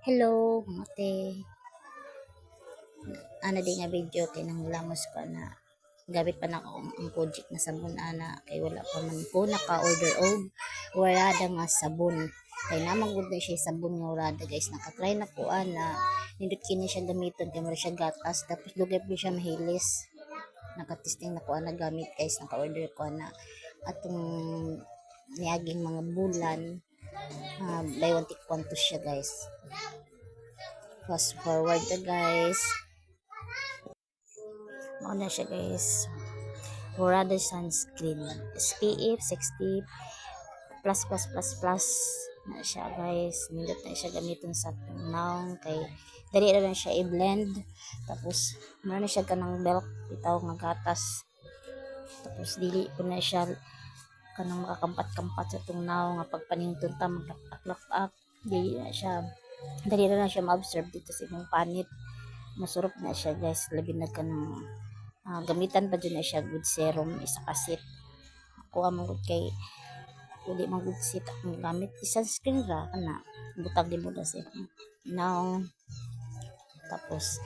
Hello, mga te. Ana di nga video kay nang lamos ko na gamit pa na ako ang project na sabon ana kay wala pa man ko naka-order og warada nga sabon. Kay naman gud na siya sabon nga warada guys. Nakatry na ko ana. Nindot kini siya gamiton kay mura siya gatas tapos dugay po siya mahilis. Nakatesting na ko ana gamit guys. Naka-order ko ana atong niaging mga bulan. Buy one take one to siya guys. Fast forward to guys. Mauna siya guys. Murado sunscreen. SPF 60 plus plus plus plus na siya guys. Nindot na siya gamiton sa naong kay dali na lang siya i-blend. Tapos meron na siya kanang milk bitaw nga gatas. Tapos dili po na siya kanang makakampat-kampat sa tungnaw nga pagpanington ta maglapak-lapak. Dili na siya dali na lang siya ma-absorb dito sa imong panit. Masurup na siya guys. Labi na kanang gamitan pa dyan na siya good serum isa kasit ako amang good kay hindi man good sit ang gamit sunscreen ra kana butang di mo na siya now tapos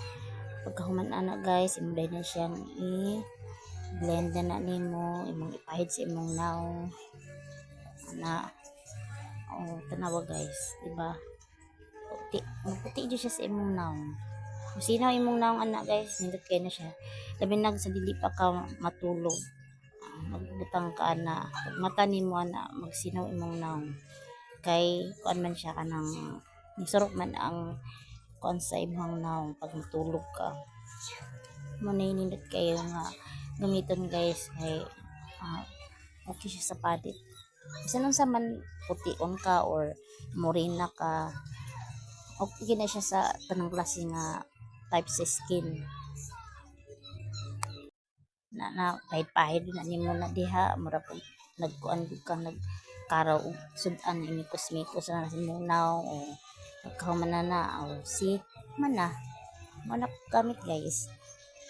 pagkahuman ana guys imuday na siya i-blend na nimo imong ipahid sa imong now ana tanawa guys diba puti dyan siya sa imong now kung sino imong naong anak guys nindot kayo na siya labi nag sa dili pa ka matulog magbutang ka na pag mata nimo ana magsinaw imong naong kay kuan man siya kanang nisarok man ang kuan sa imong naong pag matulog ka mo na nindot kayo nga gamiton guys kay okay siya sa padit isa nung sa man pution ka or morena ka okay na siya sa tanang klase nga type sa skin na pahid-pahid na nimo na diha mura pag nagkuan ka nagkaraw og sudan ini kosmikos na simunaw o pagkahuman na o si mana mana gamit guys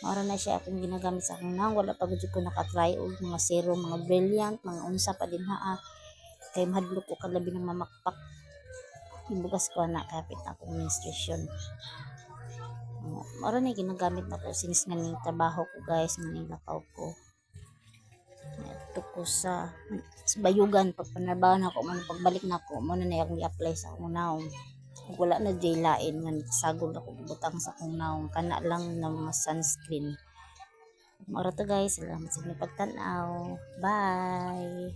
mara na siya akong ginagamit sa akong nang wala pa gud ko nakatry og mga serum mga brilliant mga unsa pa din ha kay mahadlok ko kalabi ng mamakpak ibugas ko na kapit akong menstruation. Mara na ginagamit na ko since nga ning trabaho ko guys nga ning lakaw ko ito ko sa bayugan pag panarbahan ako man pagbalik na ako mo na akong i-apply sa akong naong wala na jay lain nga sagol ako butang sa akong naong kana lang ng mga sunscreen mara to guys salamat sa inyong pagtanaw bye.